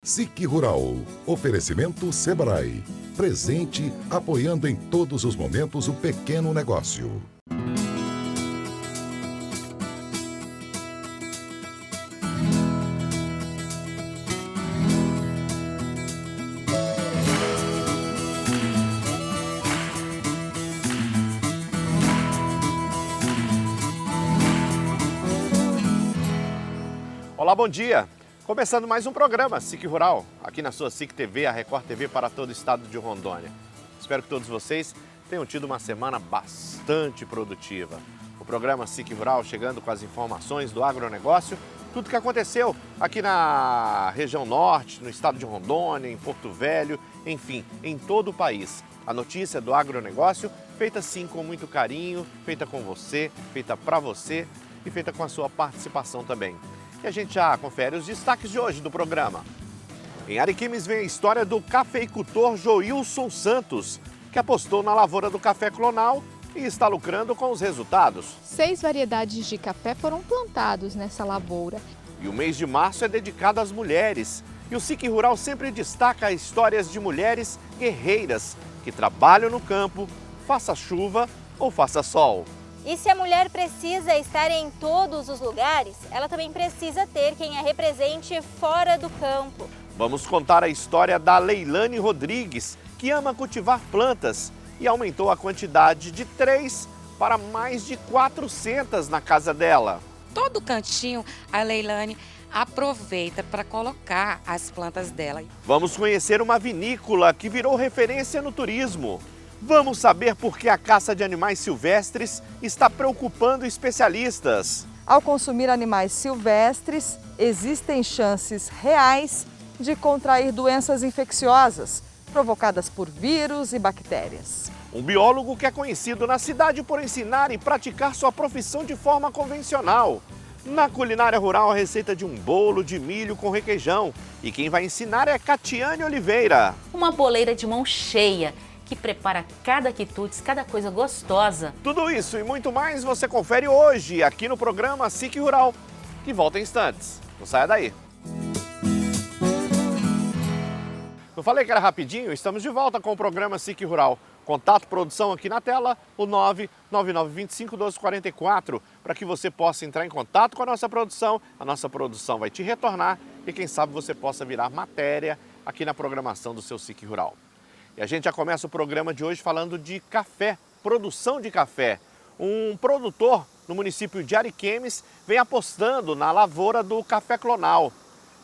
SIC Rural. Oferecimento Sebrae. Presente, apoiando em todos os momentos o pequeno negócio. Olá, bom dia! Começando mais um programa SIC Rural, aqui na sua SIC TV, a Record TV para todo o estado de Rondônia. Espero que todos vocês tenham tido uma semana bastante produtiva. O programa SIC Rural chegando com as informações do agronegócio, tudo que aconteceu aqui na região norte, no estado de Rondônia, em Porto Velho, enfim, em todo o país. A notícia do agronegócio feita sim com muito carinho, feita com você, feita para você e feita com a sua participação também. E a gente já confere os destaques de hoje do programa. Em Ariquemes vem a história do cafeicultor Joilson Santos, que apostou na lavoura do café clonal e está lucrando com os resultados. 6 variedades de café foram plantados nessa lavoura. E o mês de março é dedicado às mulheres. E o SIC Rural sempre destaca histórias de mulheres guerreiras que trabalham no campo, faça chuva ou faça sol. E se a mulher precisa estar em todos os lugares, ela também precisa ter quem a represente fora do campo. Vamos contar a história da Leilane Rodrigues, que ama cultivar plantas e aumentou a quantidade de 3 para mais de 400 na casa dela. Todo cantinho a Leilane aproveita para colocar as plantas dela. Vamos conhecer uma vinícola que virou referência no turismo. Vamos saber por que a caça de animais silvestres está preocupando especialistas. Ao consumir animais silvestres, existem chances reais de contrair doenças infecciosas provocadas por vírus e bactérias. Um biólogo que é conhecido na cidade por ensinar e praticar sua profissão de forma convencional. Na culinária rural, a receita de um bolo de milho com requeijão. E quem vai ensinar é Catiane Oliveira. Uma boleira de mão cheia, que prepara cada quitutes, cada coisa gostosa. Tudo isso e muito mais você confere hoje aqui no programa SIC Rural, que volta em instantes. Não saia daí. Eu falei que era rapidinho, estamos de volta com o programa SIC Rural. Contato, produção aqui na tela, o 999251244, para que você possa entrar em contato com a nossa produção vai te retornar e quem sabe você possa virar matéria aqui na programação do seu SIC Rural. E a gente já começa o programa de hoje falando de café, produção de café. Um produtor no município de Ariquemes vem apostando na lavoura do café clonal.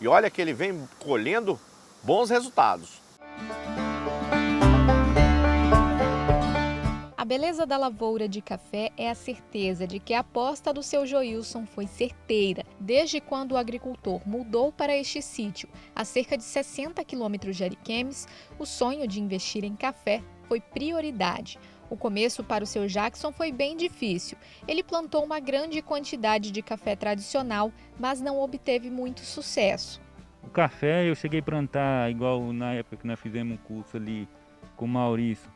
E olha que ele vem colhendo bons resultados. A beleza da lavoura de café é a certeza de que a aposta do seu Joilson foi certeira, desde quando o agricultor mudou para este sítio, a cerca de 60 quilômetros de Ariquemes. O sonho de investir em café foi prioridade. O começo para o seu Jackson foi bem difícil. Ele plantou uma grande quantidade de café tradicional, mas não obteve muito sucesso. O café eu cheguei a plantar igual na época que nós fizemos um curso ali com o Maurício.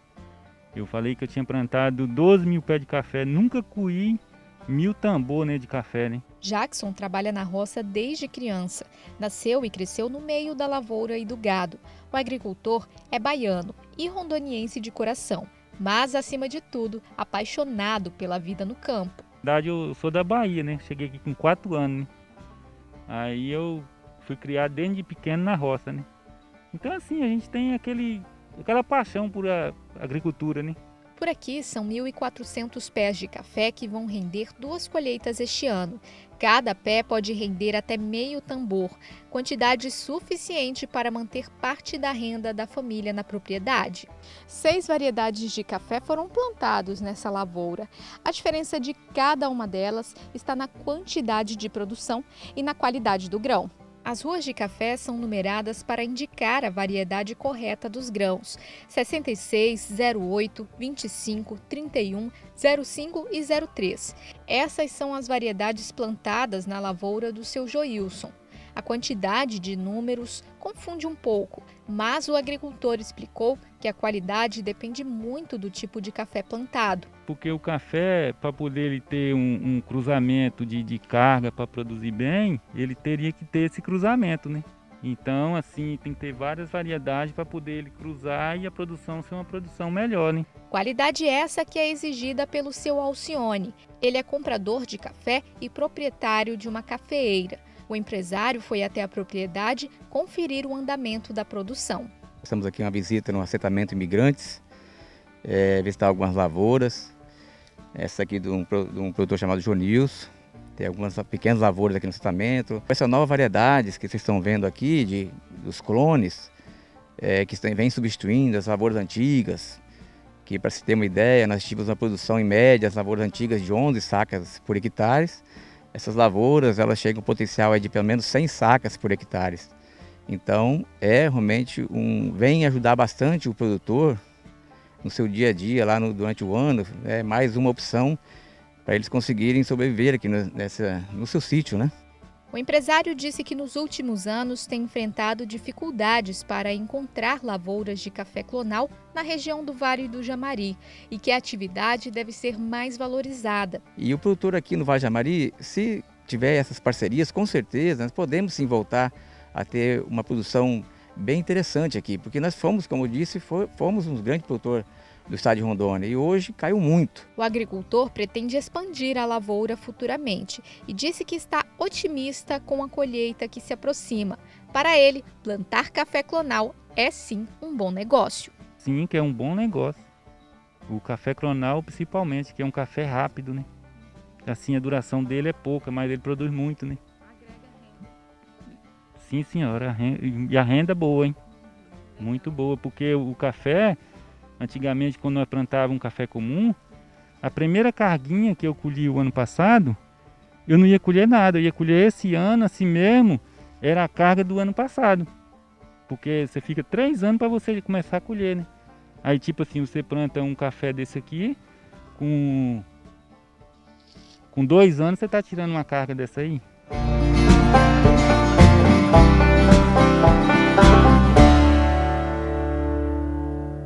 Eu falei que eu tinha plantado 12 mil pés de café, nunca colhi 1000 tambor, né, de café, né? Jackson trabalha na roça desde criança. Nasceu e cresceu no meio da lavoura e do gado. O agricultor é baiano e rondoniense de coração, mas, acima de tudo, apaixonado pela vida no campo. Na verdade, eu sou da Bahia, né? Cheguei aqui com 4 anos, né? Aí eu fui criado desde pequeno na roça, né? Então, assim, a gente tem aquela paixão por a agricultura, né? Por aqui são 1.400 pés de café que vão render 2 colheitas este ano. Cada pé pode render até meio tambor, quantidade suficiente para manter parte da renda da família na propriedade. 6 variedades de café foram plantados nessa lavoura. A diferença de cada uma delas está na quantidade de produção e na qualidade do grão. As ruas de café são numeradas para indicar a variedade correta dos grãos: 66, 08, 25, 31, 05 e 03. Essas são as variedades plantadas na lavoura do seu Joilson. A quantidade de números confunde um pouco, mas o agricultor explicou que a qualidade depende muito do tipo de café plantado. Porque o café, para poder ele ter um cruzamento de carga para produzir bem, ele teria que ter esse cruzamento, né? Então, assim, tem que ter várias variedades para poder ele cruzar e a produção ser uma produção melhor, né? Qualidade essa que é exigida pelo seu Alcione. Ele é comprador de café e proprietário de uma cafeeira. O empresário foi até a propriedade conferir o andamento da produção. Estamos aqui em uma visita no assentamento imigrantes, visitar algumas lavouras. Essa aqui de um produtor chamado Jonilson. Tem algumas pequenas lavouras aqui no assentamento. Essa nova variedades que vocês estão vendo aqui, dos clones, que vem substituindo as lavouras antigas, que para se ter uma ideia, nós tivemos uma produção em média, as lavouras antigas de 11 sacas por hectare. Essas lavouras, elas chegam ao potencial de pelo menos 100 sacas por hectare. Então, realmente vem ajudar bastante o produtor no seu dia a dia, lá durante o ano, é mais uma opção para eles conseguirem sobreviver aqui no seu sítio, né? O empresário disse que nos últimos anos tem enfrentado dificuldades para encontrar lavouras de café clonal na região do Vale do Jamari e que a atividade deve ser mais valorizada. E o produtor aqui no Vale do Jamari, se tiver essas parcerias, com certeza nós podemos sim voltar a ter uma produção bem interessante aqui, porque nós fomos, como eu disse, fomos um grande produtor do estado de Rondônia e hoje caiu muito. O agricultor pretende expandir a lavoura futuramente e disse que está otimista com a colheita que se aproxima. Para ele, plantar café clonal é sim um bom negócio. Sim, que é um bom negócio. O café clonal principalmente, que é um café rápido, né? Assim, a duração dele é pouca, mas ele produz muito, né? Sim, senhora. E a renda é boa, hein? Muito boa, porque o café, antigamente, quando nós plantávamos um café comum, a primeira carguinha que eu colhi o ano passado, eu não ia colher nada. Eu ia colher esse ano, assim mesmo, era a carga do ano passado. Porque você fica 3 anos para você começar a colher, né? Aí, tipo assim, você planta um café desse aqui, com 2 anos você está tirando uma carga dessa aí.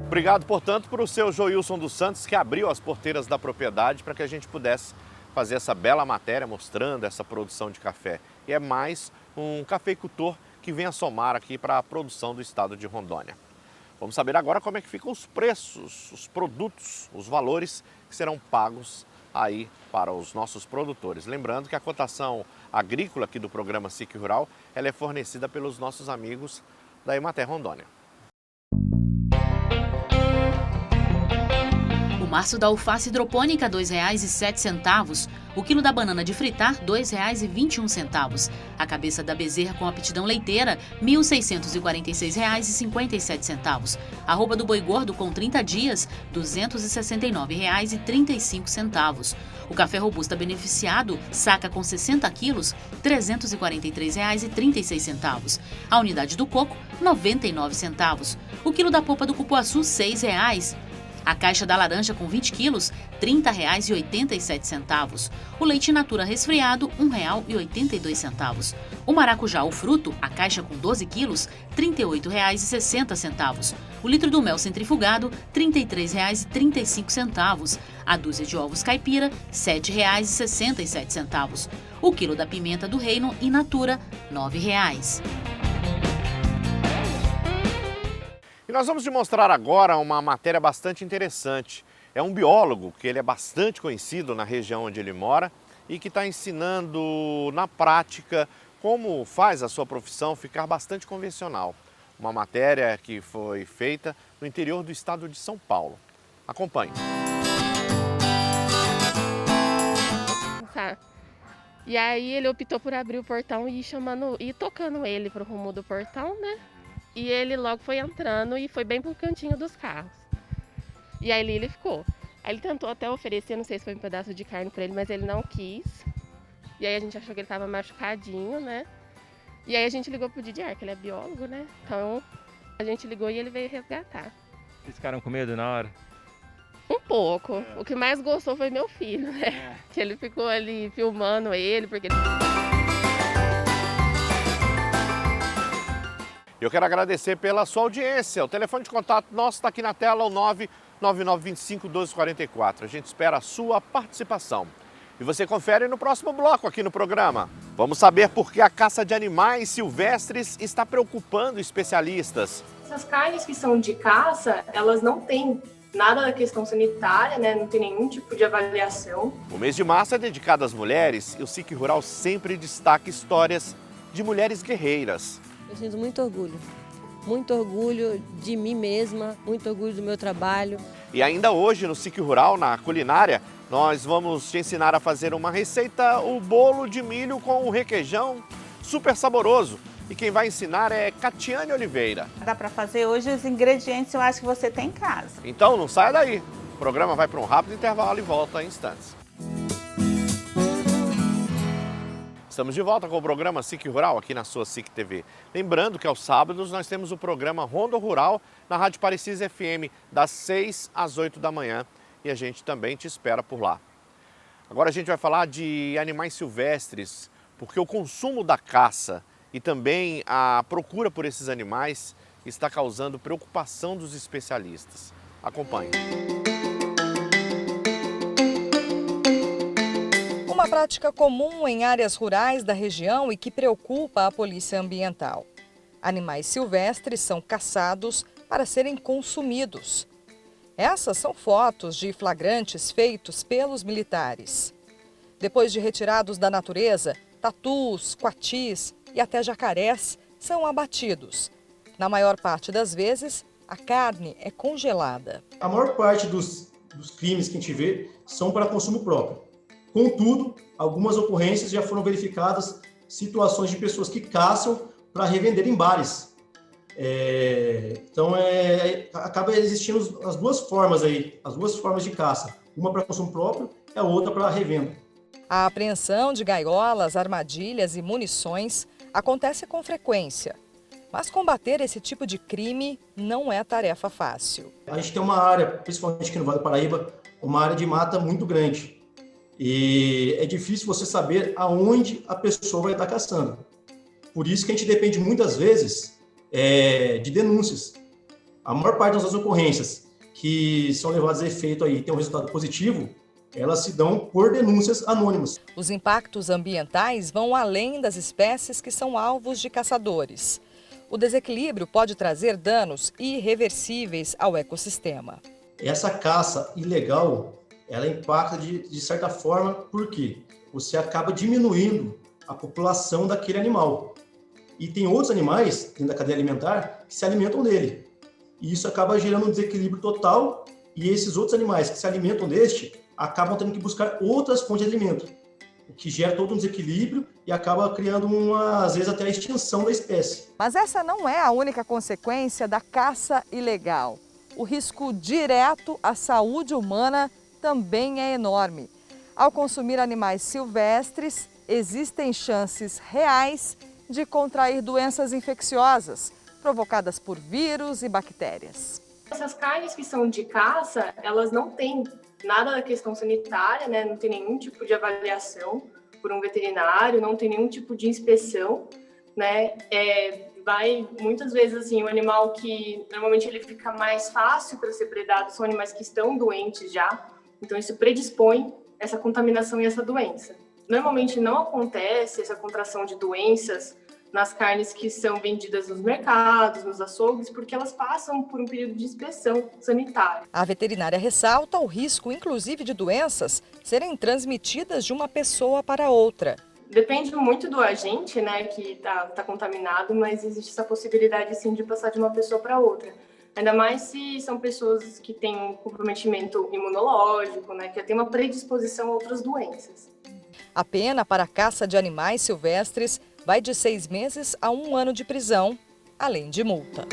Obrigado, portanto, para o seu Joilson dos Santos, que abriu as porteiras da propriedade para que a gente pudesse fazer essa bela matéria mostrando essa produção de café. E é mais um cafeicultor que vem a somar aqui para a produção do estado de Rondônia. Vamos saber agora como é que ficam os preços, os produtos, os valores que serão pagos aí para os nossos produtores. Lembrando que a cotação agrícola aqui do programa SIC Rural, ela é fornecida pelos nossos amigos da Emater Rondônia. O maço da alface hidropônica R$ 2,07. O quilo da banana de fritar R$ 2,21. A cabeça da bezerra com aptidão leiteira R$ 1.646,57. A arroba do boi gordo com 30 dias R$ 269,35. O café robusta beneficiado, saca com 60 quilos, R$ 343,36. A unidade do coco, 99 centavos. O quilo da polpa do cupuaçu, R$ 6,00. A caixa da laranja com 20 quilos, R$ 30,87. O leite natura resfriado, R$ 1,82. O maracujá, o fruto, a caixa com 12 quilos, R$ 38,60. O litro do mel centrifugado, R$ 33,35. A dúzia de ovos caipira, R$ 7,67. O quilo da pimenta do reino in natura, R$ 9,00. E nós vamos te mostrar agora uma matéria bastante interessante. É um biólogo que ele é bastante conhecido na região onde ele mora e que está ensinando na prática como faz a sua profissão ficar bastante convencional. Uma matéria que foi feita no interior do estado de São Paulo. Acompanhe. Tá. E aí ele optou por abrir o portão e tocando ele para o rumo do portão, né? E ele logo foi entrando e foi bem pro cantinho dos carros. E aí ele ficou. Aí ele tentou até oferecer, não sei se foi um pedaço de carne para ele, mas ele não quis. E aí a gente achou que ele estava machucadinho, né? E aí a gente ligou pro Didier, que ele é biólogo, né? Então a gente ligou e ele veio resgatar. Vocês ficaram com medo na hora? Um pouco. O que mais gostou foi meu filho, né? Que ele ficou ali filmando ele, porque... Eu quero agradecer pela sua audiência. O telefone de contato nosso está aqui na tela, o 99925-1244. A gente espera a sua participação. E você confere no próximo bloco aqui no programa. Vamos saber por que a caça de animais silvestres está preocupando especialistas. Essas carnes que são de caça, elas não têm nada da questão sanitária, né? Não tem nenhum tipo de avaliação. O mês de março é dedicado às mulheres e o SIC Rural sempre destaca histórias de mulheres guerreiras. Eu sinto muito orgulho de mim mesma, muito orgulho do meu trabalho. E ainda hoje no SIC Rural, na culinária, nós vamos te ensinar a fazer uma receita, o bolo de milho com requeijão, super saboroso. E quem vai ensinar é Catiane Oliveira. Dá para fazer hoje os ingredientes, eu acho que você tem em casa. Então não saia daí. O programa vai para um rápido intervalo e volta em instantes. Estamos de volta com o programa SIC Rural aqui na sua SIC TV. Lembrando que aos sábados nós temos o programa Ronda Rural na Rádio Parecis FM, das 6 às 8 da manhã. E a gente também te espera por lá. Agora a gente vai falar de animais silvestres, porque o consumo da caça e também a procura por esses animais está causando preocupação dos especialistas. Acompanhe. Uma prática comum em áreas rurais da região e que preocupa a Polícia Ambiental. Animais silvestres são caçados para serem consumidos. Essas são fotos de flagrantes feitos pelos militares. Depois de retirados da natureza, tatus, coatis e até jacarés são abatidos. Na maior parte das vezes, a carne é congelada. A maior parte dos crimes que a gente vê são para consumo próprio. Contudo, algumas ocorrências já foram verificadas situações de pessoas que caçam para revender em bares. Então, acaba existindo as duas formas aí, as duas formas de caça. Uma para consumo próprio e a outra para revenda. A apreensão de gaiolas, armadilhas e munições acontece com frequência. Mas combater esse tipo de crime não é tarefa fácil. A gente tem uma área, principalmente aqui no Vale do Paraíba, uma área de mata muito grande. E é difícil você saber aonde a pessoa vai estar caçando. Por isso que a gente depende muitas vezes de denúncias. A maior parte das ocorrências que são levadas a efeito aí e tem um resultado positivo, elas se dão por denúncias anônimas. Os impactos ambientais vão além das espécies que são alvos de caçadores. O desequilíbrio pode trazer danos irreversíveis ao ecossistema. Essa caça ilegal, ela impacta de certa forma, porque você acaba diminuindo a população daquele animal. E tem outros animais dentro da cadeia alimentar que se alimentam dele. E isso acaba gerando um desequilíbrio total, e esses outros animais que se alimentam deste acabam tendo que buscar outras fontes de alimento, o que gera todo um desequilíbrio e acaba criando, às vezes, até a extinção da espécie. Mas essa não é a única consequência da caça ilegal. O risco direto à saúde humana também é enorme. Ao consumir animais silvestres, existem chances reais de contrair doenças infecciosas, provocadas por vírus e bactérias. Essas carnes que são de caça, elas não têm nada da questão sanitária, né? Não tem nenhum tipo de avaliação por um veterinário, não tem nenhum tipo de inspeção, né? Vai muitas vezes assim, o animal que normalmente ele fica mais fácil para ser predado são animais que estão doentes já, então isso predispõe essa contaminação e essa doença. Normalmente não acontece essa contração de doenças nas carnes que são vendidas nos mercados, nos açougues, porque elas passam por um período de inspeção sanitária. A veterinária ressalta o risco, inclusive, de doenças serem transmitidas de uma pessoa para outra. Depende muito do agente, né, que está contaminado, mas existe essa possibilidade, sim, de passar de uma pessoa para outra. Ainda mais se são pessoas que têm um comprometimento imunológico, né, que já tem uma predisposição a outras doenças. A pena para a caça de animais silvestres vai de 6 meses a 1 ano de prisão, além de multa.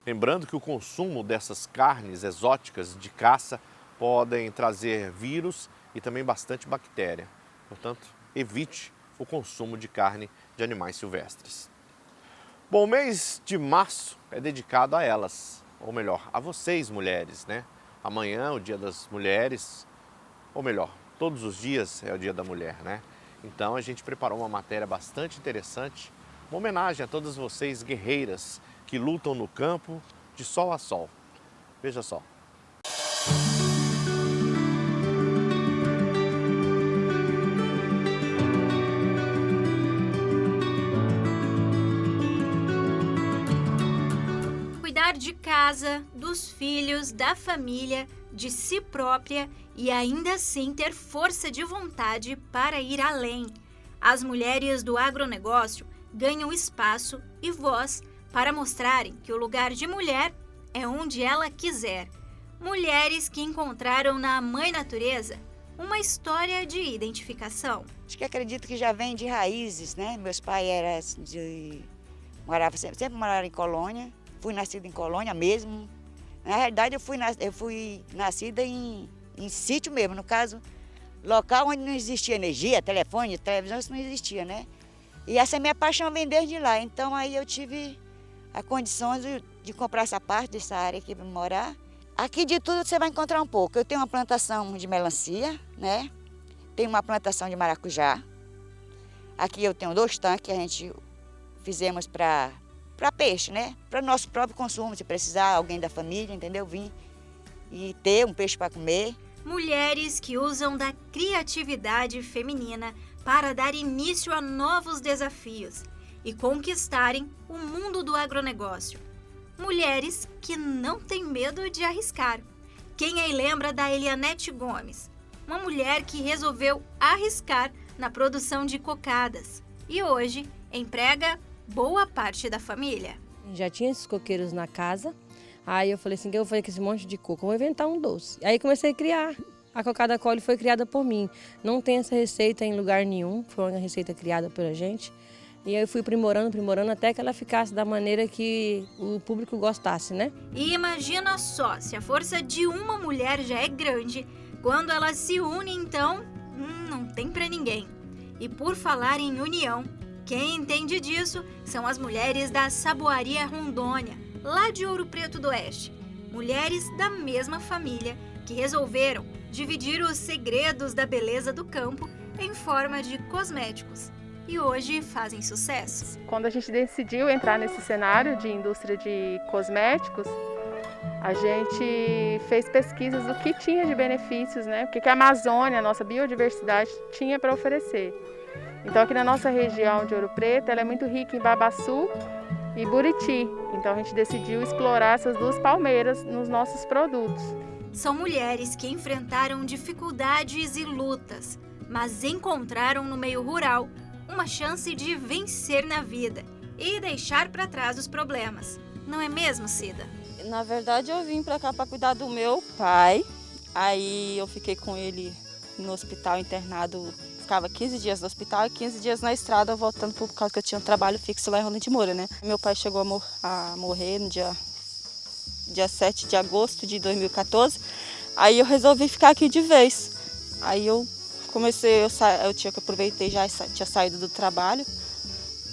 Lembrando que o consumo dessas carnes exóticas de caça podem trazer vírus e também bastante bactéria. Portanto, evite o consumo de carne de animais silvestres. Bom, o mês de março é dedicado a elas, ou melhor, a vocês mulheres, né? Amanhã, o Dia das Mulheres, ou melhor, todos os dias é o Dia da Mulher, né? Então a gente preparou uma matéria bastante interessante, uma homenagem a todas vocês guerreiras que lutam no campo de sol a sol. Veja só. Cuidar de casa, dos filhos, da família, de si própria e ainda assim ter força de vontade para ir além. As mulheres do agronegócio ganham espaço e voz para mostrarem que o lugar de mulher é onde ela quiser. Mulheres que encontraram na Mãe Natureza uma história de identificação. Acho que acredito que já vem de raízes, né? Meus pais sempre moraram em colônia, fui nascida em colônia mesmo. Na realidade, eu fui nascida em sítio mesmo, no caso, local onde não existia energia, telefone, televisão, isso não existia, né? E essa minha paixão vem desde lá, então aí eu tive a condição de comprar essa parte dessa área aqui para morar. Aqui de tudo você vai encontrar um pouco. Eu tenho uma plantação de melancia, né? Tenho uma plantação de maracujá. Aqui eu tenho 2 tanques que a gente fizemos para peixe, né? Para nosso próprio consumo, se precisar alguém da família, entendeu? Vir e ter um peixe para comer. Mulheres que usam da criatividade feminina para dar início a novos desafios e conquistarem o mundo do agronegócio. Mulheres que não têm medo de arriscar. Quem aí lembra da Elianete Gomes? Uma mulher que resolveu arriscar na produção de cocadas e hoje emprega boa parte da família. Já tinha esses coqueiros na casa, aí eu falei assim, o que eu vou fazer com esse monte de coco? Eu vou inventar um doce. Aí comecei a criar. A cocada Collie foi criada por mim. Não tem essa receita em lugar nenhum, foi uma receita criada pela gente. E aí eu fui aprimorando até que ela ficasse da maneira que o público gostasse, né? E imagina só, se a força de uma mulher já é grande, quando elas se unem, então, não tem pra ninguém. E por falar em união, quem entende disso são as mulheres da Saboaria Rondônia, lá de Ouro Preto do Oeste. Mulheres da mesma família que resolveram dividir os segredos da beleza do campo em forma de cosméticos. E hoje fazem sucesso. Quando a gente decidiu entrar nesse cenário de indústria de cosméticos, a gente fez pesquisas do que tinha de benefícios, né? O que a Amazônia, a nossa biodiversidade, tinha para oferecer. Então aqui na nossa região de Ouro Preto, ela é muito rica em babaçu e buriti. Então a gente decidiu explorar essas 2 palmeiras nos nossos produtos. São mulheres que enfrentaram dificuldades e lutas, mas encontraram no meio rural uma chance de vencer na vida e deixar para trás os problemas. Não é mesmo, Cida? Na verdade, eu vim para cá para cuidar do meu pai. Aí eu fiquei com ele no hospital internado. Ficava 15 dias no hospital e 15 dias na estrada, voltando por causa que eu tinha um trabalho fixo lá em Rolando de Moura, né? Meu pai chegou a morrer no dia 7 de agosto de 2014. Aí eu resolvi ficar aqui de vez. Aí eu aproveitei, já tinha saído do trabalho,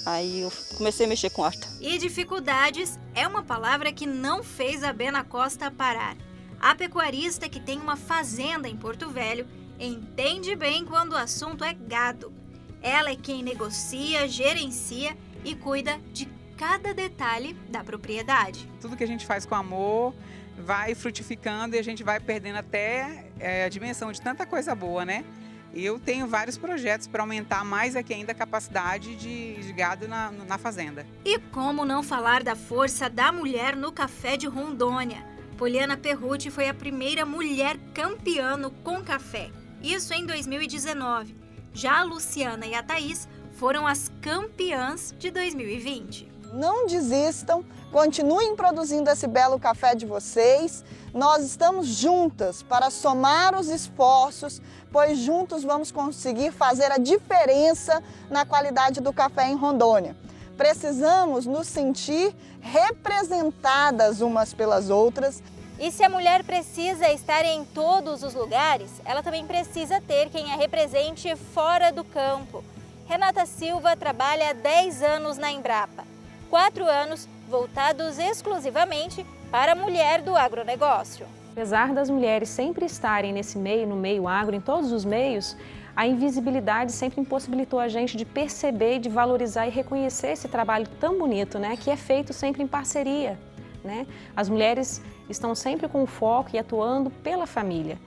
aí eu comecei a mexer com horta. E dificuldades é uma palavra que não fez a Bena Costa parar. A pecuarista que tem uma fazenda em Porto Velho entende bem quando o assunto é gado. Ela é quem negocia, gerencia e cuida de cada detalhe da propriedade. Tudo que a gente faz com amor vai frutificando e a gente vai perdendo até a dimensão de tanta coisa boa, né? Eu tenho vários projetos para aumentar mais aqui ainda a capacidade de gado na fazenda. E como não falar da força da mulher no café de Rondônia? Poliana Perrucci foi a primeira mulher campeã no Com Café. Isso em 2019. Já a Luciana e a Thaís foram as campeãs de 2020. Não desistam, continuem produzindo esse belo café de vocês. Nós estamos juntas para somar os esforços, pois juntos vamos conseguir fazer a diferença na qualidade do café em Rondônia. Precisamos nos sentir representadas umas pelas outras. E se a mulher precisa estar em todos os lugares, ela também precisa ter quem a represente fora do campo. Renata Silva trabalha há 10 anos na Embrapa. 4 anos voltados exclusivamente para a mulher do agronegócio. Apesar das mulheres sempre estarem nesse meio, no meio agro, em todos os meios, a invisibilidade sempre impossibilitou a gente de perceber, de valorizar e reconhecer esse trabalho tão bonito, né, que é feito sempre em parceria, né? As mulheres estão sempre com foco e atuando pela família.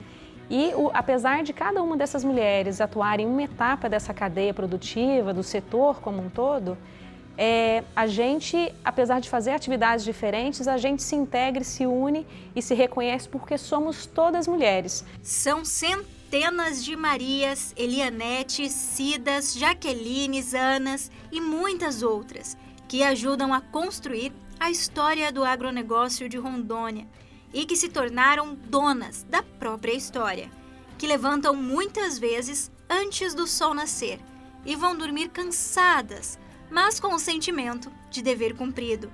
E apesar de cada uma dessas mulheres atuarem em uma etapa dessa cadeia produtiva, do setor como um todo, a gente, apesar de fazer atividades diferentes, a gente se integra, se une e se reconhece porque somos todas mulheres. São centenas de Marias, Elianetes, Cidas, Jaquelines, Anas e muitas outras que ajudam a construir a história do agronegócio de Rondônia e que se tornaram donas da própria história, que levantam muitas vezes antes do sol nascer e vão dormir cansadas, mas com o sentimento de dever cumprido.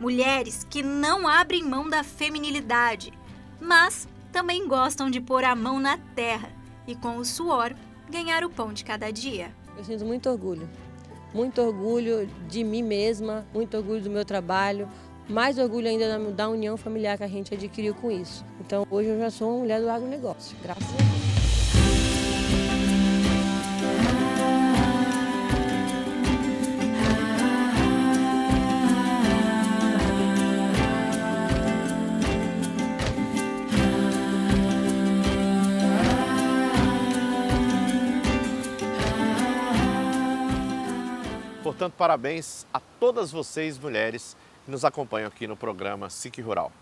Mulheres que não abrem mão da feminilidade, mas também gostam de pôr a mão na terra e com o suor ganhar o pão de cada dia. Eu sinto muito orgulho de mim mesma, muito orgulho do meu trabalho, mais orgulho ainda da união familiar que a gente adquiriu com isso. Então hoje eu já sou uma mulher do agronegócio, graças a Deus. Portanto, parabéns a todas vocês, mulheres, que nos acompanham aqui no programa SIC Rural.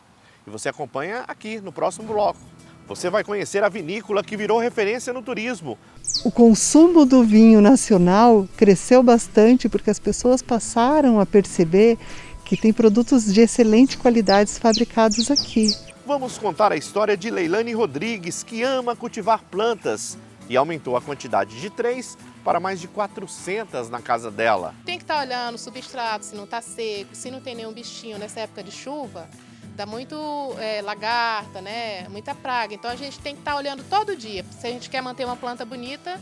E você acompanha aqui no próximo bloco. Você vai conhecer a vinícola que virou referência no turismo. O consumo do vinho nacional cresceu bastante porque as pessoas passaram a perceber que tem produtos de excelente qualidade fabricados aqui. Vamos contar a história de Leilane Rodrigues, que ama cultivar plantas e aumentou a quantidade de 3 para mais de 400 na casa dela. Tem que estar olhando o substrato, se não está seco, se não tem nenhum bichinho nessa época de chuva, dá muito lagarta, né? Muita praga. Então a gente tem que estar olhando todo dia. Se a gente quer manter uma planta bonita,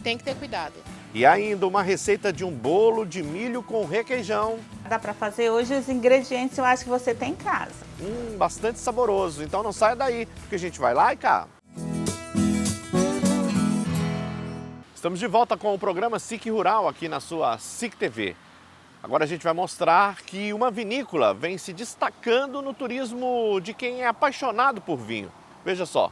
tem que ter cuidado. E ainda uma receita de um bolo de milho com requeijão. Dá para fazer hoje os ingredientes, eu acho que você tem em casa. Bastante saboroso. Então não saia daí, porque a gente vai lá e cá. Estamos de volta com o programa SIC Rural aqui na sua SIC TV. Agora a gente vai mostrar que uma vinícola vem se destacando no turismo de quem é apaixonado por vinho. Veja só.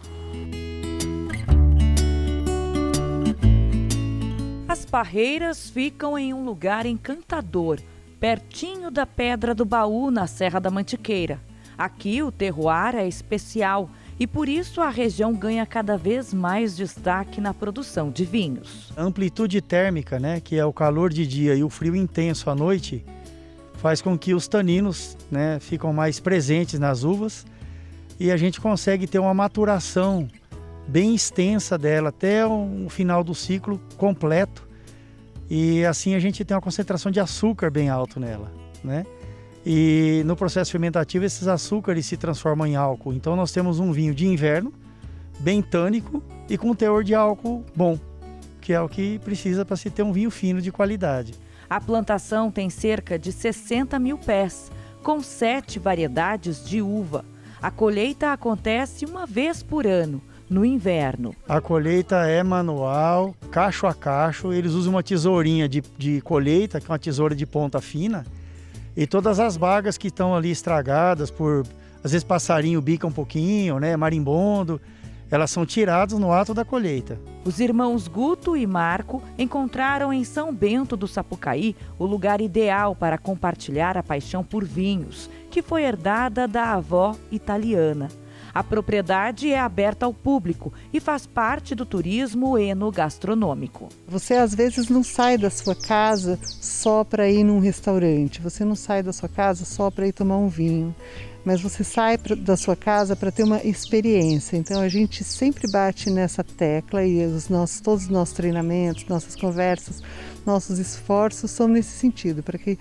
As parreiras ficam em um lugar encantador, pertinho da Pedra do Baú, na Serra da Mantiqueira. Aqui o terroir é especial e por isso a região ganha cada vez mais destaque na produção de vinhos. A amplitude térmica, né, que é o calor de dia e o frio intenso à noite, faz com que os taninos, né, ficam mais presentes nas uvas e a gente consegue ter uma maturação bem extensa dela até o final do ciclo completo e assim a gente tem uma concentração de açúcar bem alto nela, né? E no processo fermentativo esses açúcares se transformam em álcool. Então nós temos um vinho de inverno, bem tânico e com teor de álcool bom, que é o que precisa para se ter um vinho fino de qualidade. A plantação tem cerca de 60 mil pés, com 7 variedades de uva. A colheita acontece uma vez por ano, no inverno. A colheita é manual, cacho a cacho. Eles usam uma tesourinha de colheita, que é uma tesoura de ponta fina, e todas as bagas que estão ali estragadas por, às vezes, passarinho bica um pouquinho, né, marimbondo, elas são tiradas no ato da colheita. Os irmãos Guto e Marco encontraram em São Bento do Sapucaí o lugar ideal para compartilhar a paixão por vinhos, que foi herdada da avó italiana. A propriedade é aberta ao público e faz parte do turismo enogastronômico. Você às vezes não sai da sua casa só para ir num restaurante, você não sai da sua casa só para ir tomar um vinho, mas você sai da sua casa para ter uma experiência. Então a gente sempre bate nessa tecla e todos os nossos treinamentos, nossas conversas, nossos esforços são nesse sentido, para que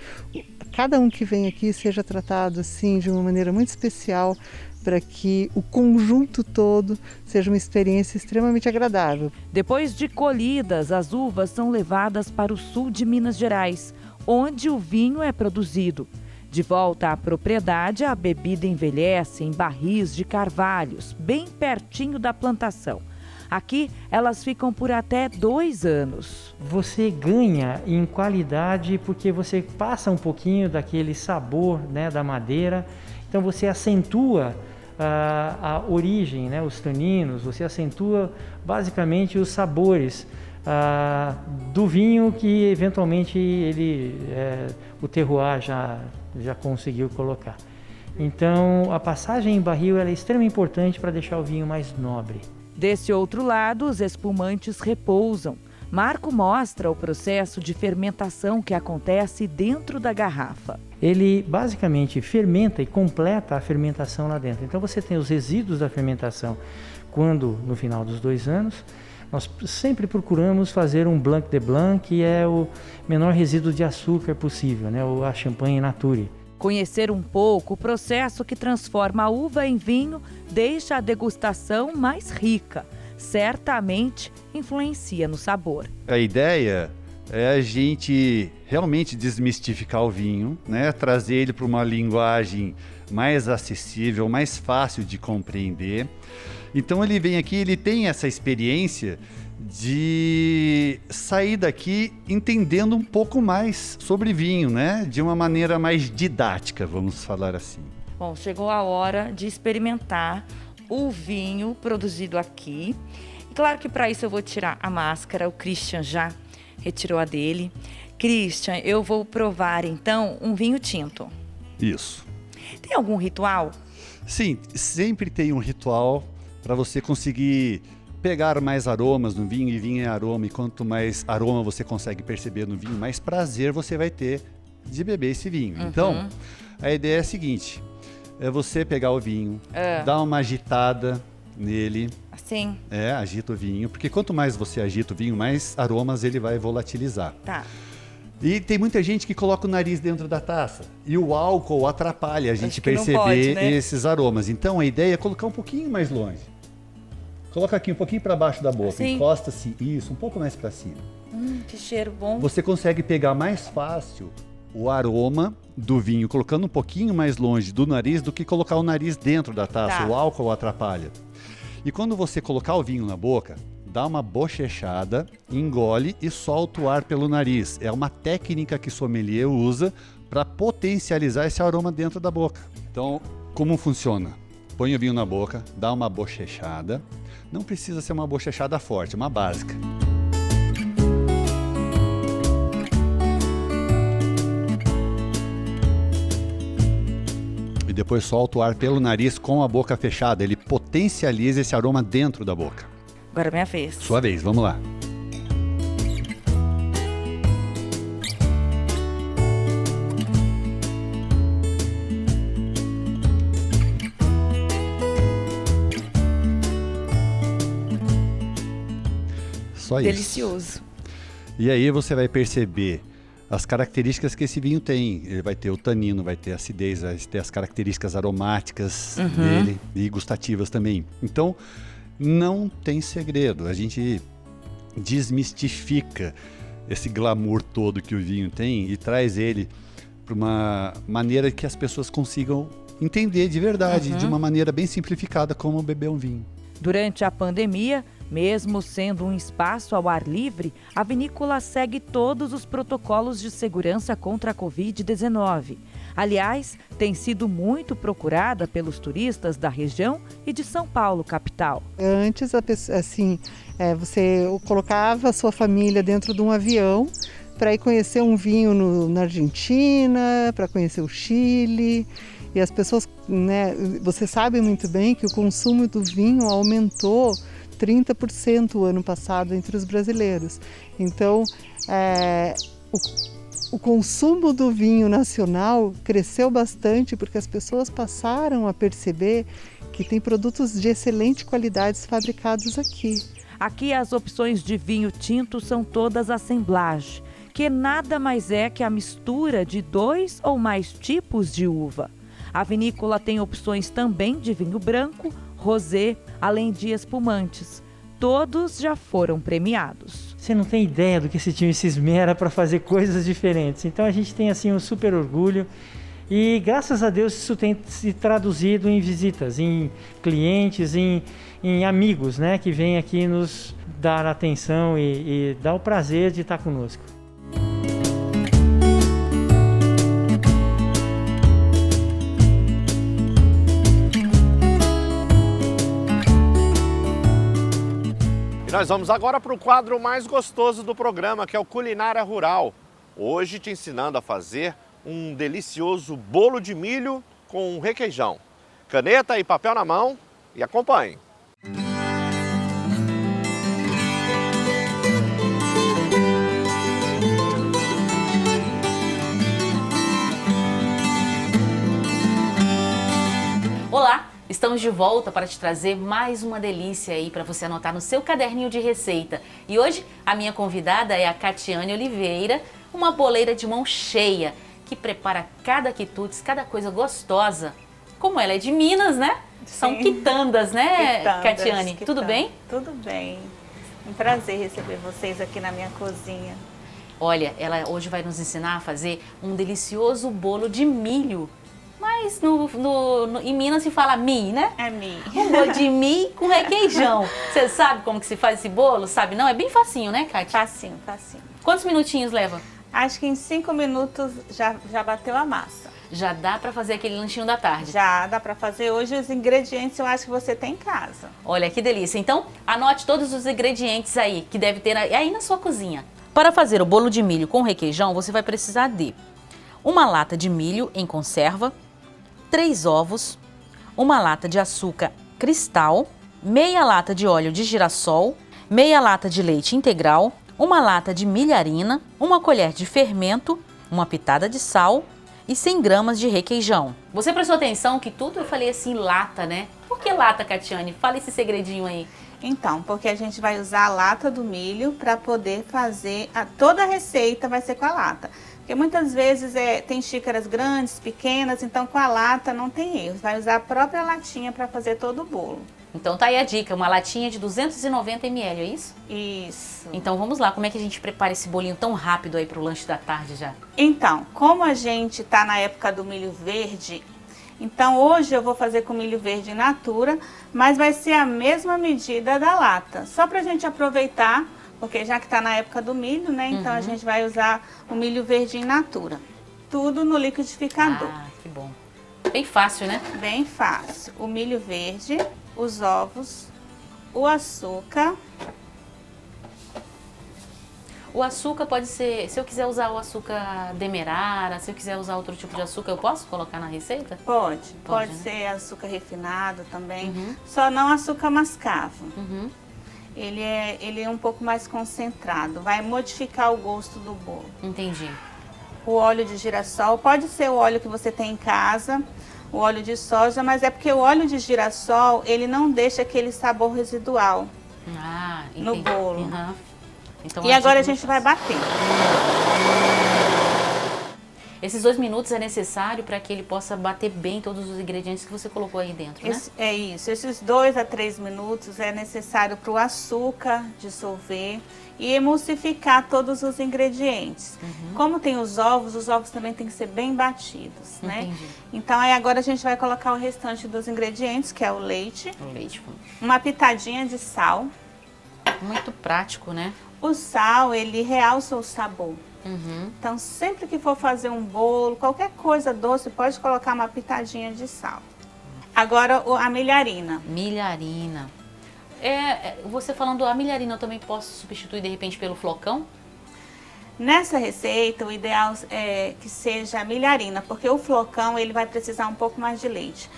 cada um que vem aqui seja tratado assim de uma maneira muito especial, para que o conjunto todo seja uma experiência extremamente agradável. Depois de colhidas, as uvas são levadas para o sul de Minas Gerais, onde o vinho é produzido. De volta à propriedade, a bebida envelhece em barris de carvalhos, bem pertinho da plantação. Aqui, elas ficam por até 2 anos. Você ganha em qualidade porque você passa um pouquinho daquele sabor, né, da madeira. Então você acentua a origem, né, os taninos, você acentua basicamente os sabores do vinho que eventualmente o terroir já conseguiu colocar. Então, a passagem em barril ela é extremamente importante para deixar o vinho mais nobre. Desse outro lado, os espumantes repousam. Marco mostra o processo de fermentação que acontece dentro da garrafa. Ele basicamente fermenta e completa a fermentação lá dentro. Então você tem os resíduos da fermentação quando, no final dos 2 anos, nós sempre procuramos fazer um Blanc de Blanc, que é o menor resíduo de açúcar possível, né? A Champagne Nature. Conhecer um pouco o processo que transforma a uva em vinho deixa a degustação mais rica. Certamente influencia no sabor. A ideia é a gente realmente desmistificar o vinho, né? Trazer ele para uma linguagem mais acessível, mais fácil de compreender. Então ele vem aqui, ele tem essa experiência de sair daqui entendendo um pouco mais sobre vinho, né? De uma maneira mais didática, vamos falar assim. Bom, chegou a hora de experimentar o vinho produzido aqui. E claro que para isso eu vou tirar a máscara, o Christian já retirou a dele. Christian, eu vou provar então um vinho tinto. Isso. Tem algum ritual? Sim, sempre tem um ritual para você conseguir pegar mais aromas no vinho, e vinho é aroma, e quanto mais aroma você consegue perceber no vinho, mais prazer você vai ter de beber esse vinho. Então, a ideia é a seguinte, é você pegar o vinho, dar uma agitada nele. Assim? Agita o vinho, porque quanto mais você agita o vinho, mais aromas ele vai volatilizar. Tá. E tem muita gente que coloca o nariz dentro da taça, e o álcool atrapalha a gente perceber pode, né? esses aromas. Então, a ideia é colocar um pouquinho mais longe. Coloca aqui um pouquinho para baixo da boca, assim? Encosta-se, isso, um pouco mais para cima. Que cheiro bom. Você consegue pegar mais fácil o aroma do vinho, colocando um pouquinho mais longe do nariz do que colocar o nariz dentro da taça, Tá. O álcool atrapalha. E quando você colocar o vinho na boca, dá uma bochechada, engole e solta o ar pelo nariz. É uma técnica que sommelier usa para potencializar esse aroma dentro da boca. Então, como funciona? Põe o vinho na boca, dá uma bochechada. Não precisa ser uma bochechada forte, uma básica. E depois solta o ar pelo nariz com a boca fechada. Ele potencializa esse aroma dentro da boca. Agora é minha vez. Sua vez, vamos lá. Só isso. Delicioso. E aí você vai perceber as características que esse vinho tem. Ele vai ter o tanino, vai ter a acidez, vai ter as características aromáticas dele e gustativas também. Então, não tem segredo. A gente desmistifica esse glamour todo que o vinho tem e traz ele para uma maneira que as pessoas consigam entender de verdade, de uma maneira bem simplificada, como beber um vinho. Durante a pandemia, mesmo sendo um espaço ao ar livre, a vinícola segue todos os protocolos de segurança contra a Covid-19. Aliás, tem sido muito procurada pelos turistas da região e de São Paulo, capital. Antes, você colocava a sua família dentro de um avião para ir conhecer um vinho na Argentina, para conhecer o Chile. E as pessoas, né, você sabe muito bem que o consumo do vinho aumentou 30% o ano passado entre os brasileiros. Então, o consumo do vinho nacional cresceu bastante porque as pessoas passaram a perceber que tem produtos de excelente qualidade fabricados aqui. Aqui as opções de vinho tinto são todas assemblage, que nada mais é que a mistura de 2 ou mais tipos de uva. A vinícola tem opções também de vinho branco, rosé, além de espumantes. Todos já foram premiados. Você não tem ideia do que esse time se esmera para fazer coisas diferentes. Então a gente tem assim um super orgulho e graças a Deus isso tem se traduzido em visitas, em clientes, em amigos, né, que vêm aqui nos dar atenção e dar o prazer de estar conosco. nós vamos agora para o quadro mais gostoso do programa, que é o Culinária Rural. Hoje te ensinando a fazer um delicioso bolo de milho com requeijão. Caneta e papel na mão e acompanhe. Olá, estamos de volta para te trazer mais uma delícia aí para você anotar no seu caderninho de receita. E hoje a minha convidada é a Catiane Oliveira, uma boleira de mão cheia, que prepara cada quitutes, cada coisa gostosa. Como ela é de Minas, né? Sim. São quitandas, né, Quitandas, Catiane? Tudo bem? Tudo bem. Um prazer receber vocês aqui na minha cozinha. Olha, ela hoje vai nos ensinar a fazer um delicioso bolo de milho. Mas em Minas se fala mi, né? É mi. Um bolo de mi com requeijão. Você sabe como que se faz esse bolo? Sabe não? É bem facinho, né, Kátia? Facinho, facinho. Quantos minutinhos leva? Acho que em 5 minutos já bateu a massa. Já dá para fazer aquele lanchinho da tarde? Já dá para fazer. Hoje os ingredientes eu acho que você tem em casa. Olha que delícia. Então, anote todos os ingredientes aí que deve ter aí na sua cozinha. Para fazer o bolo de milho com requeijão, você vai precisar de uma lata de milho em conserva, 3 ovos, uma lata de açúcar cristal, meia lata de óleo de girassol, meia lata de leite integral, uma lata de milharina, uma colher de fermento, uma pitada de sal e 100 gramas de requeijão. Você prestou atenção que tudo eu falei assim lata, né? Por que lata, Catiane? Fala esse segredinho aí. Então, porque a gente vai usar a lata do milho para poder fazer, toda a receita vai ser com a lata. Porque muitas vezes tem xícaras grandes, pequenas, então com a lata não tem erro. Vai usar a própria latinha para fazer todo o bolo. Então tá aí a dica, uma latinha de 290 ml, é isso? Isso. Então vamos lá, como é que a gente prepara esse bolinho tão rápido aí pro lanche da tarde já? Então, como a gente tá na época do milho verde, então hoje eu vou fazer com milho verde in natura, mas vai ser a mesma medida da lata. Só pra gente aproveitar, porque já que tá na época do milho, né? Então a gente vai usar o milho verde in natura. Tudo no liquidificador. Ah, que bom. Bem fácil, né? Bem fácil. O milho verde, os ovos, o açúcar. O açúcar pode ser, se eu quiser usar o açúcar demerara, se eu quiser usar outro tipo de açúcar, eu posso colocar na receita? Pode né? ser açúcar refinado também, só não açúcar mascavo. Ele é um pouco mais concentrado, vai modificar o gosto do bolo. Entendi. O óleo de girassol, pode ser o óleo que você tem em casa, o óleo de soja, mas é porque o óleo de girassol, ele não deixa aquele sabor residual no bolo. Então, e agora a gente vai bater. Esses 2 minutos é necessário para que ele possa bater bem todos os ingredientes que você colocou aí dentro, né? É isso. Esses 2 a 3 minutos é necessário para o açúcar dissolver e emulsificar todos os ingredientes. Como tem os ovos também tem que ser bem batidos, né? Entendi. Então aí agora a gente vai colocar o restante dos ingredientes, que é o leite. Uma pitadinha de sal. Muito prático, né? O sal, ele realça o sabor. Então, sempre que for fazer um bolo, qualquer coisa doce, pode colocar uma pitadinha de sal. Agora, a milharina. Milharina. Você falando a milharina, eu também posso substituir, de repente, pelo flocão? Nessa receita, o ideal é que seja a milharina, porque o flocão, ele vai precisar um pouco mais de leite.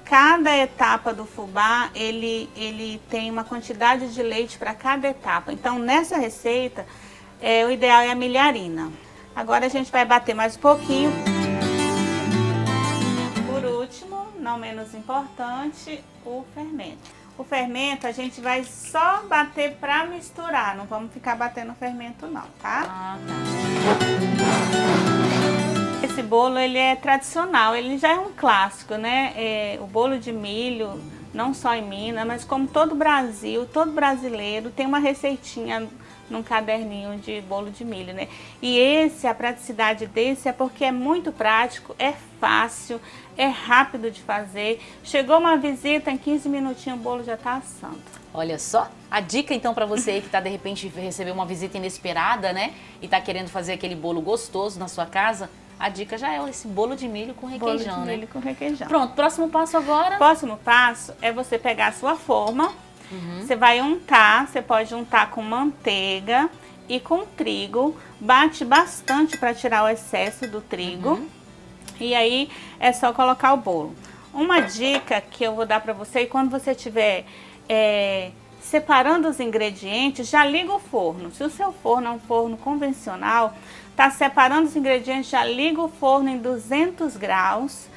Cada etapa do fubá, ele tem uma quantidade de leite para cada etapa. Então, nessa receita, o ideal é a milharina. Agora a gente vai bater mais um pouquinho. Por último, não menos importante, o fermento. O fermento a gente vai só bater para misturar, não vamos ficar batendo o fermento não, tá? Esse bolo, ele é tradicional, ele já é um clássico, né? O bolo de milho, não só em Minas, mas como todo o Brasil, todo brasileiro tem uma receitinha num caderninho de bolo de milho, né? E a praticidade desse é porque é muito prático, é fácil, é rápido de fazer. Chegou uma visita, em 15 minutinhos o bolo já tá assando. Olha só, a dica então para você aí que tá de repente receber uma visita inesperada, né? E tá querendo fazer aquele bolo gostoso na sua casa, a dica já é esse bolo de milho com requeijão, bolo de milho com requeijão. Pronto, próximo passo agora? Próximo passo é você pegar a sua forma Você vai untar, você pode untar com manteiga e com trigo. Bate bastante para tirar o excesso do trigo. E aí é só colocar o bolo. Uma dica que eu vou dar para você, quando você estiver separando os ingredientes, já liga o forno. Se o seu forno é um forno convencional, tá separando os ingredientes, já liga o forno em 200 graus.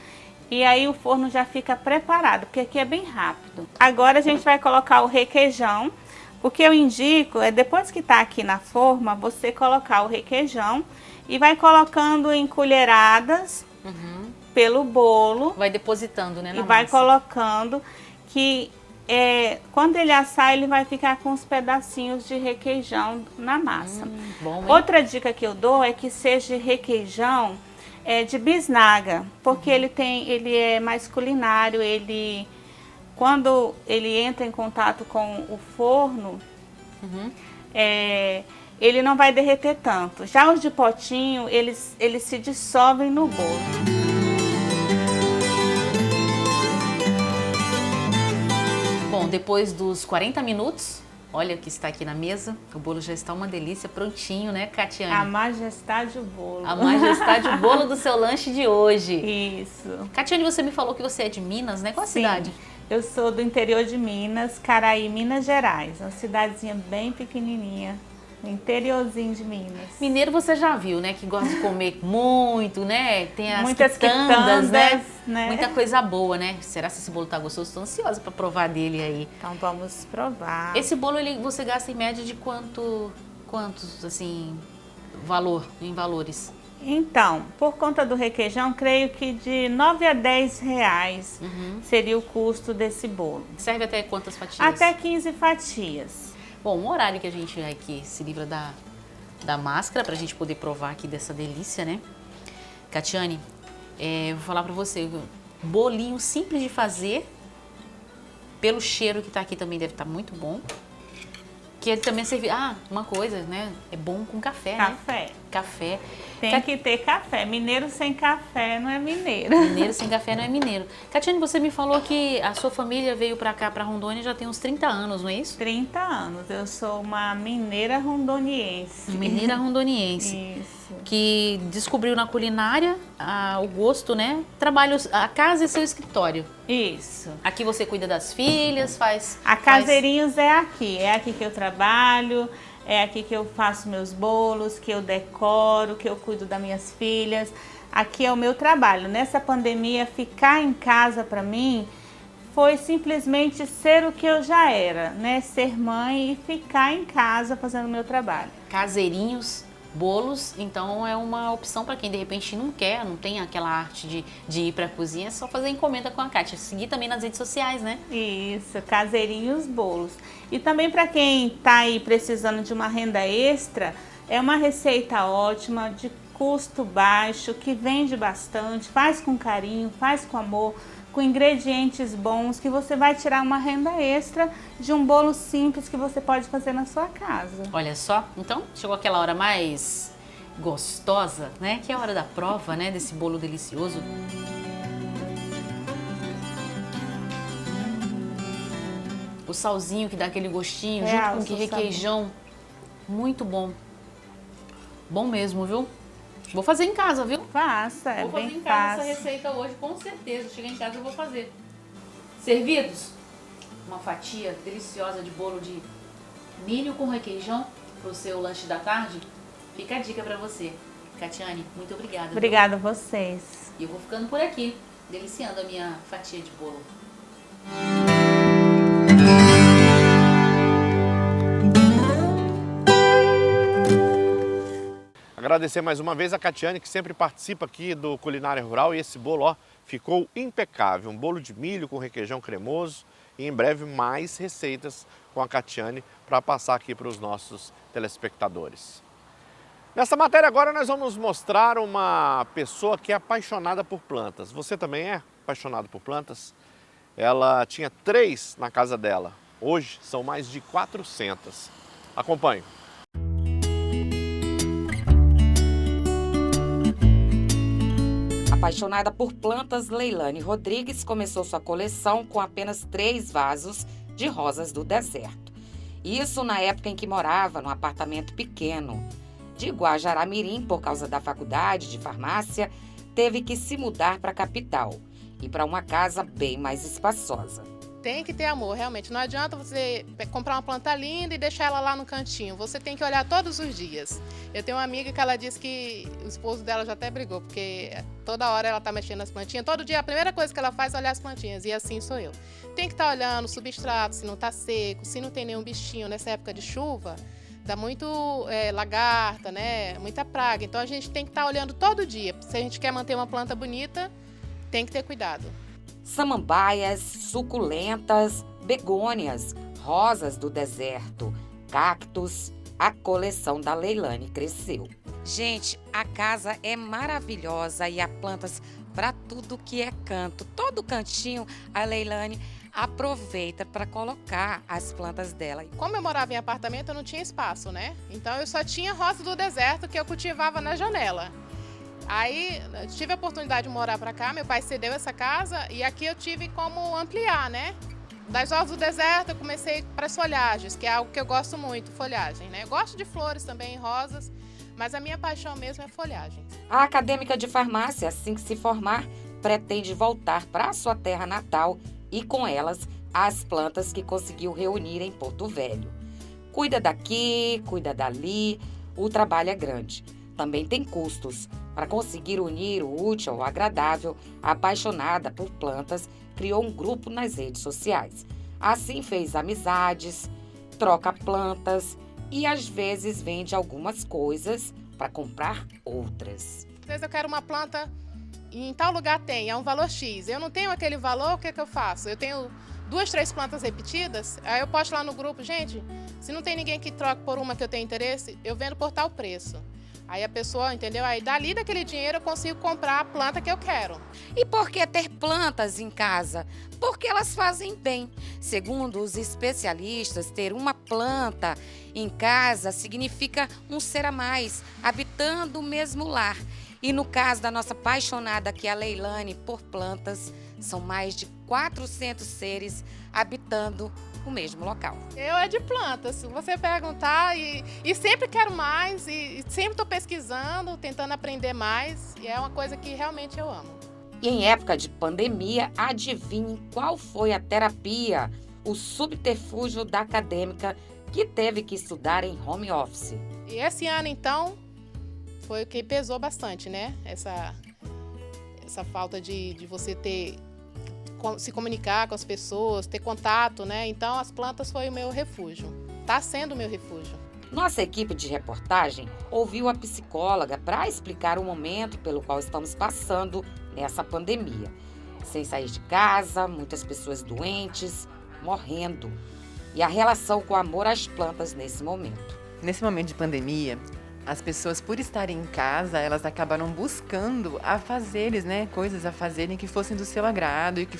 E aí o forno já fica preparado, porque aqui é bem rápido. Agora a gente vai colocar o requeijão. O que eu indico é, depois que tá aqui na forma, você colocar o requeijão e vai colocando em colheradas pelo bolo. Vai depositando, né, na E vai massa. colocando que quando ele assar, ele vai ficar com os pedacinhos de requeijão na massa. Bom, hein? Outra dica que eu dou é que seja requeijão de bisnaga, porque ele é mais culinário, quando ele entra em contato com o forno, ele não vai derreter tanto. Já os de potinho, eles se dissolvem no bolo. Bom, depois dos 40 minutos, olha o que está aqui na mesa. O bolo já está uma delícia, prontinho, né, Catiane? A majestade do bolo. A majestade do bolo do seu lanche de hoje. Isso. Catiane, você me falou que você é de Minas, né? Qual a cidade? Eu sou do interior de Minas, Caraí, Minas Gerais. Uma cidadezinha bem pequenininha, no interiorzinho de Minas. Mineiro você já viu, né? Que gosta de comer muito, né? Tem as Muitas quitandas, né? né? Muita coisa boa, né? Será que esse bolo tá gostoso? Estou ansiosa para provar dele aí. Então vamos provar. Esse bolo, você gasta em média de quantos, assim, em valores? Então, por conta do requeijão, creio que de 9 a 10 reais seria o custo desse bolo. Serve até quantas fatias? Até 15 fatias. Bom, um horário que a gente aqui se livra da máscara para a gente poder provar aqui dessa delícia, né? Catiane, vou falar para você, bolinho simples de fazer, pelo cheiro que tá aqui também deve estar muito bom. Que ele também serve... uma coisa, né? É bom com café, né? Café. Tem que ter café. Mineiro sem café não é mineiro. Mineiro sem café não é mineiro. Catiane, você me falou que a sua família veio pra cá, pra Rondônia, já tem uns 30 anos, não é isso? 30 anos. Eu sou uma mineira rondoniense. Mineira rondoniense. Isso. Que descobriu na culinária o gosto, né? Trabalha a casa e seu escritório. Isso. Aqui você cuida das filhas, faz... A Caseirinhos é aqui que eu trabalho, é aqui que eu faço meus bolos, que eu decoro, que eu cuido das minhas filhas. Aqui é o meu trabalho. Nessa pandemia, ficar em casa para mim foi simplesmente ser o que eu já era, né? Ser mãe e ficar em casa fazendo o meu trabalho. Caseirinhos, bolos, então é uma opção para quem de repente não tem aquela arte de ir para a cozinha, é só fazer encomenda com a Kátia. Seguir também nas redes sociais, né? Isso, Caseirinhos Bolos. E também para quem está aí precisando de uma renda extra, é uma receita ótima, de custo baixo, que vende bastante, faz com carinho, faz com amor, com ingredientes bons, que você vai tirar uma renda extra de um bolo simples que você pode fazer na sua casa. Olha só, então chegou aquela hora mais gostosa, né? Que é a hora da prova, né? Desse bolo delicioso. O salzinho que dá aquele gostinho, junto com o requeijão. Muito bom. Bom mesmo, viu? Vou fazer em casa, viu? Faça, é bem fácil. Vou fazer em casa essa receita hoje, com certeza. Chegar em casa eu vou fazer. Servidos? Uma fatia deliciosa de bolo de milho com requeijão para o seu lanche da tarde. Fica a dica para você. Catiane, muito obrigada. Obrigada a vocês. E eu vou ficando por aqui, deliciando a minha fatia de bolo. Agradecer mais uma vez a Catiane, que sempre participa aqui do Culinária Rural, e esse bolo, ó, ficou impecável. Um bolo de milho com requeijão cremoso, e em breve mais receitas com a Catiane para passar aqui para os nossos telespectadores. Nessa matéria agora nós vamos mostrar uma pessoa que é apaixonada por plantas. Você também é apaixonado por plantas? Ela tinha 3 na casa dela, hoje são mais de 400. Acompanhe. Apaixonada por plantas, Leilane Rodrigues começou sua coleção com apenas 3 vasos de rosas do deserto. Isso na época em que morava num apartamento pequeno. De Guajará-Mirim, por causa da faculdade de farmácia, teve que se mudar para a capital e para uma casa bem mais espaçosa. Tem que ter amor, realmente. Não adianta você comprar uma planta linda e deixar ela lá no cantinho. Você tem que olhar todos os dias. Eu tenho uma amiga que ela disse que o esposo dela já até brigou, porque toda hora ela está mexendo nas plantinhas. Todo dia a primeira coisa que ela faz é olhar as plantinhas, e assim sou eu. Tem que estar olhando o substrato, se não está seco, se não tem nenhum bichinho. Nessa época de chuva, dá muito lagarta, né? Muita praga. Então a gente tem que estar olhando todo dia. Se a gente quer manter uma planta bonita, tem que ter cuidado. Samambaias, suculentas, begônias, rosas do deserto, cactos, a coleção da Leilane cresceu. Gente, a casa é maravilhosa e há plantas para tudo que é canto. Todo cantinho a Leilane aproveita para colocar as plantas dela. Como eu morava em apartamento, eu não tinha espaço, né? Então eu só tinha rosa do deserto que eu cultivava na janela. Aí tive a oportunidade de morar para cá, meu pai cedeu essa casa e aqui eu tive como ampliar, né? Das rosas do deserto eu comecei para as folhagens, que é algo que eu gosto muito, folhagem, né? Eu gosto de flores também, rosas, mas a minha paixão mesmo é folhagem. A acadêmica de farmácia, assim que se formar, pretende voltar para a sua terra natal e com elas as plantas que conseguiu reunir em Porto Velho. Cuida daqui, cuida dali, o trabalho é grande. Também tem custos. Para conseguir unir o útil ao agradável, a apaixonada por plantas criou um grupo nas redes sociais. Assim fez amizades, troca plantas e às vezes vende algumas coisas para comprar outras. Às vezes eu quero uma planta e em tal lugar tem, é um valor X. Eu não tenho aquele valor, o que é que eu faço? Eu tenho 2, 3 plantas repetidas, aí eu posto lá no grupo, gente, se não tem ninguém que troque por uma que eu tenho interesse, eu vendo por tal preço. Aí a pessoa, entendeu? Aí dali daquele dinheiro eu consigo comprar a planta que eu quero. E por que ter plantas em casa? Porque elas fazem bem. Segundo os especialistas, ter uma planta em casa significa um ser a mais, habitando o mesmo lar. E no caso da nossa apaixonada aqui, a Leilane, por plantas, são mais de 400 seres habitando o mesmo local. Eu é de plantas, se você perguntar, e sempre quero mais, e sempre estou pesquisando, tentando aprender mais, e é uma coisa que realmente eu amo. E em época de pandemia, adivinhem qual foi a terapia, o subterfúgio da acadêmica que teve que estudar em home office. E esse ano, então, foi o que pesou bastante, né? Essa falta de você se comunicar com as pessoas, ter contato, né? Então as plantas foi o meu refúgio, está sendo o meu refúgio. Nossa equipe de reportagem ouviu a psicóloga para explicar o momento pelo qual estamos passando nessa pandemia. Sem sair de casa, muitas pessoas doentes, morrendo. E a relação com o amor às plantas nesse momento. Nesse momento de pandemia, as pessoas, por estarem em casa, elas acabaram buscando afazeres, né? Coisas a fazerem que fossem do seu agrado e que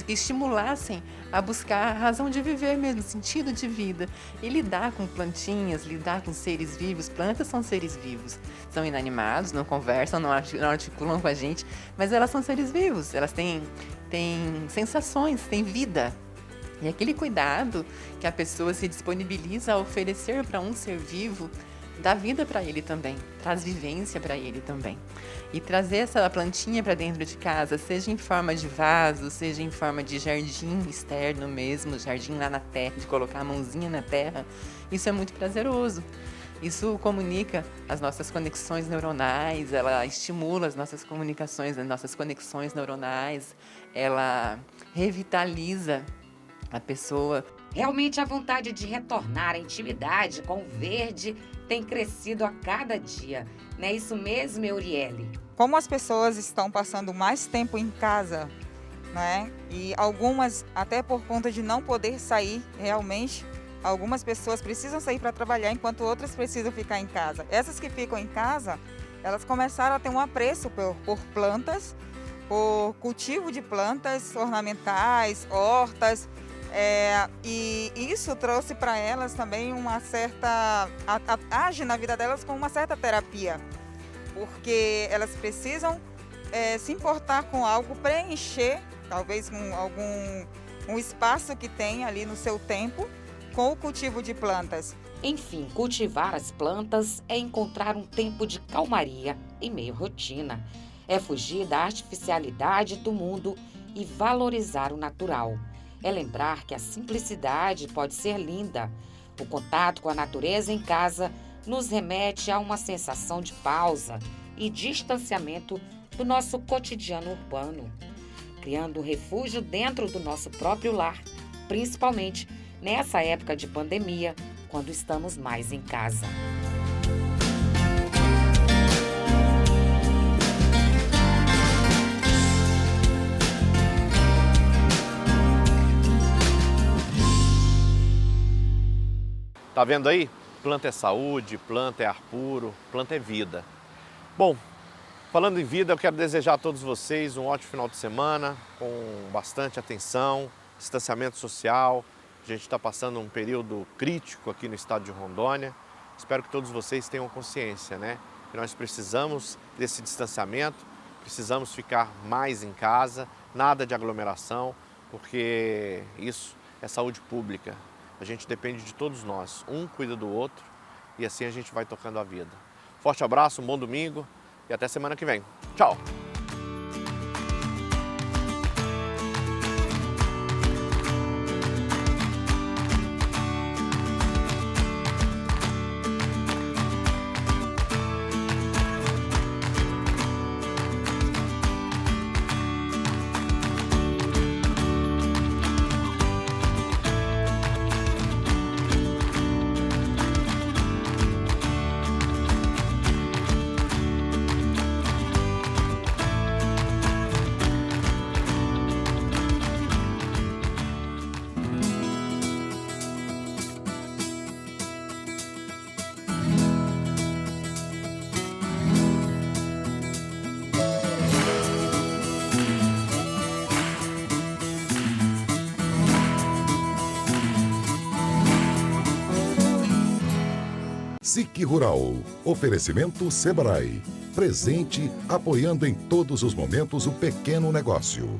estimulassem a buscar a razão de viver mesmo, sentido de vida. E lidar com plantinhas, lidar com seres vivos. Plantas são seres vivos. São inanimados, não conversam, não articulam com a gente, mas elas são seres vivos. Elas têm sensações, têm vida. E aquele cuidado que a pessoa se disponibiliza a oferecer para um ser vivo, dá vida para ele também, traz vivência para ele também. E trazer essa plantinha para dentro de casa, seja em forma de vaso, seja em forma de jardim externo mesmo, jardim lá na terra, de colocar a mãozinha na terra, isso é muito prazeroso. Isso comunica as nossas conexões neuronais, ela estimula as nossas comunicações, as nossas conexões neuronais, ela revitaliza a pessoa. Realmente a vontade de retornar à intimidade com o verde tem crescido a cada dia. Não é isso mesmo, Euriele? Como as pessoas estão passando mais tempo em casa, né? E algumas, até por conta de não poder sair realmente, algumas pessoas precisam sair para trabalhar, enquanto outras precisam ficar em casa. Essas que ficam em casa, elas começaram a ter um apreço por plantas, por cultivo de plantas ornamentais, hortas, e isso trouxe para elas também uma certa... age na vida delas com uma certa terapia, porque elas precisam se importar com algo, preencher, talvez com um espaço que tem ali no seu tempo com o cultivo de plantas. Enfim, cultivar as plantas é encontrar um tempo de calmaria em meio à rotina. É fugir da artificialidade do mundo e valorizar o natural. É lembrar que a simplicidade pode ser linda. O contato com a natureza em casa nos remete a uma sensação de pausa e distanciamento do nosso cotidiano urbano, criando um refúgio dentro do nosso próprio lar, principalmente nessa época de pandemia, quando estamos mais em casa. Tá vendo aí? Planta é saúde, planta é ar puro, planta é vida. Bom, falando em vida, eu quero desejar a todos vocês um ótimo final de semana, com bastante atenção, distanciamento social. A gente está passando um período crítico aqui no estado de Rondônia. Espero que todos vocês tenham consciência, né? Que nós precisamos desse distanciamento, precisamos ficar mais em casa, nada de aglomeração, porque isso é saúde pública. A gente depende de todos nós, um cuida do outro e assim a gente vai tocando a vida. Forte abraço, um bom domingo e até semana que vem. Tchau! SIC Rural. Oferecimento Sebrae. Presente, apoiando em todos os momentos o pequeno negócio.